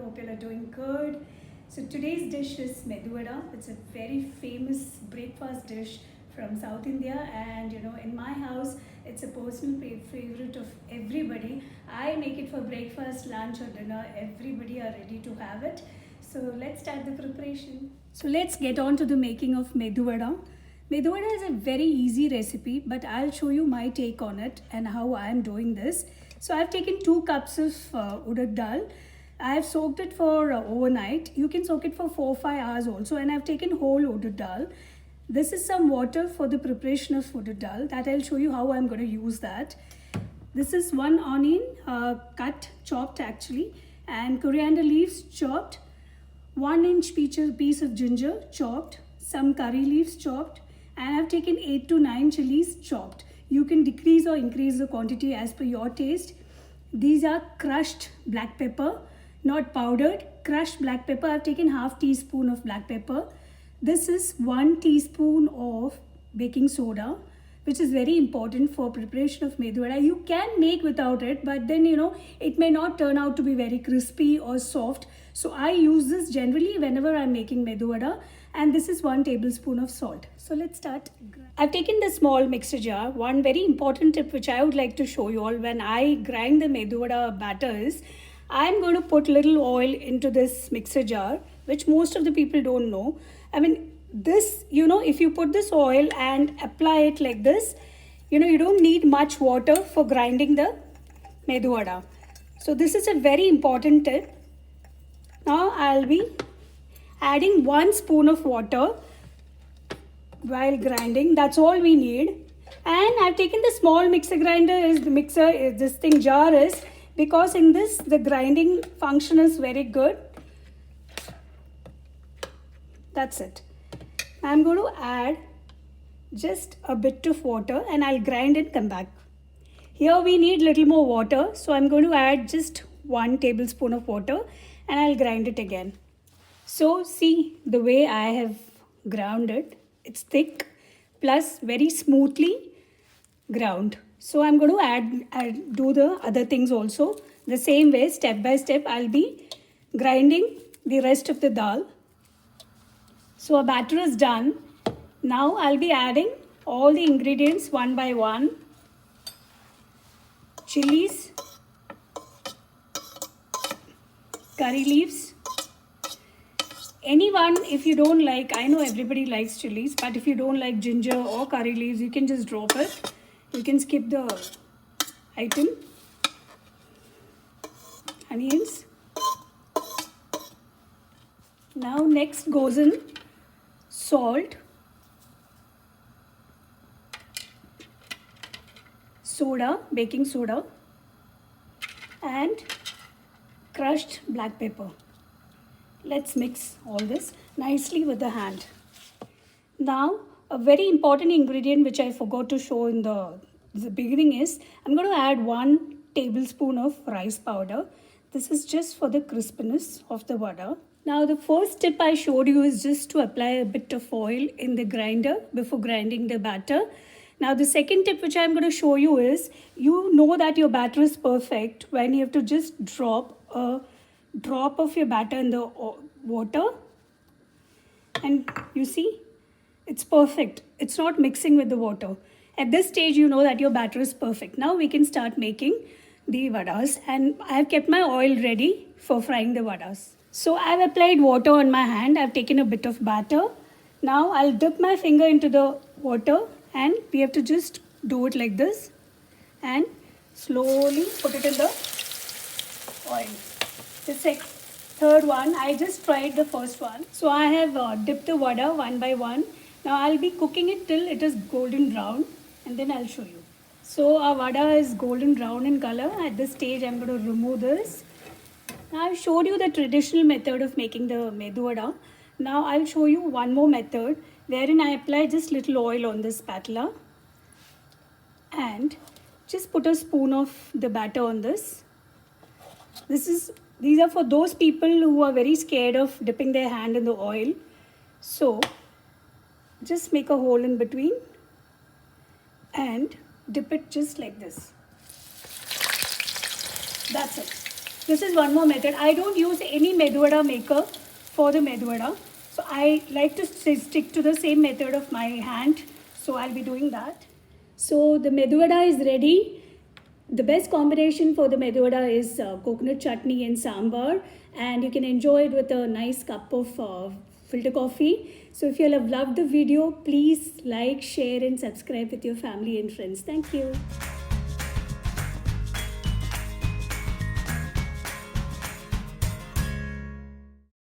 Hope you all are doing good. So today's dish is medu vada. It's a very famous breakfast dish from South India, and in my house it's a personal favorite of everybody. I make it for breakfast, lunch or dinner. Everybody are ready to have it. So let's start the preparation. So let's get on to the making of medu vada. Medu vada is a very easy recipe, but I'll show you my take on it and how I am doing this. So I've taken 2 cups of urad dal. I have soaked it for overnight. You can soak it for 4-5 hours also, and I've taken whole urad dal. This is some water for the preparation of urad dal that I'll show you how I'm going to use that. This is 1 onion chopped actually, and coriander leaves chopped, 1-inch piece of ginger chopped, some curry leaves chopped, and I've taken 8 to 9 chilies chopped. You can decrease or increase the quantity as per your taste. These are crushed black pepper, not powdered, crushed black pepper. I've taken half teaspoon of black pepper. This is 1 teaspoon of baking soda, which is very important for preparation of medu vada. You can make without it, but then it may not turn out to be very crispy or soft. So I use this generally whenever I'm making medu vada. And this is 1 tablespoon of salt. So let's start. I've taken the small mixer jar. One very important tip which I would like to show you all when I grind the medu vada batter is I'm going to put little oil into this mixer jar, which most of the people don't know. I mean, this, if you put this oil and apply it like this, you don't need much water for grinding the medu vada. So this is a very important tip. Now I'll be adding 1 spoon of water while grinding. That's all we need. And I've taken the small mixer grinder jar is because in this the grinding function is very good. That's it. I'm going to add just a bit of water and I'll grind and come back. Here we need little more water, so I'm going to add just 1 tablespoon of water and I'll grind it again. So see the way I have ground it. It's thick plus very smoothly ground. So I'm going to do the other things also. The same way, step by step, I'll be grinding the rest of the dal. So our batter is done. Now I'll be adding all the ingredients one by one. Chilies, curry leaves. Anyone, if you don't like, I know everybody likes chilies, but if you don't like ginger or curry leaves, you can just drop it. You can skip the item. Onions. Now next goes in salt, soda, baking soda, and crushed black pepper. Let's mix all this nicely with the hand. Now, a very important ingredient which I forgot to show in the beginning is I'm going to add 1 tablespoon of rice powder. This is just for the crispness of the vada. Now, the first tip I showed you is just to apply a bit of oil in the grinder before grinding the batter. Now, the second tip which I'm going to show you is you know that your batter is perfect when you have to just drop a drop of your batter in the water, and you see it's perfect. It's not mixing with the water. At this stage you know that your batter is perfect. Now we can start making the vadas, and I have kept my oil ready for frying the vadas. So I've applied water on my hand. I've taken a bit of batter. Now I'll dip my finger into the water and we have to just do it like this and slowly put it in the oil. The third one, I just tried the first one. So I have dipped the vada one by one. Now I'll be cooking it till it is golden brown and then I'll show you. So our vada is golden brown in color. At this stage I'm going to remove this. Now I've showed you the traditional method of making the medu vada. Now I'll show you one more method wherein I apply just little oil on this spatula and just put a spoon of the batter on this. These are for those people who are very scared of dipping their hand in the oil. So just make a hole in between and dip it just like this. That's it. This is one more method. I don't use any medu vada maker for the medu vada. So I like to stick to the same method of my hand. So I'll be doing that. So the medu vada is ready. The best combination for the medu vada is coconut chutney and sambar, and you can enjoy it with a nice cup of filter coffee. So if you have loved the video, please like, share and subscribe with your family and friends. Thank you.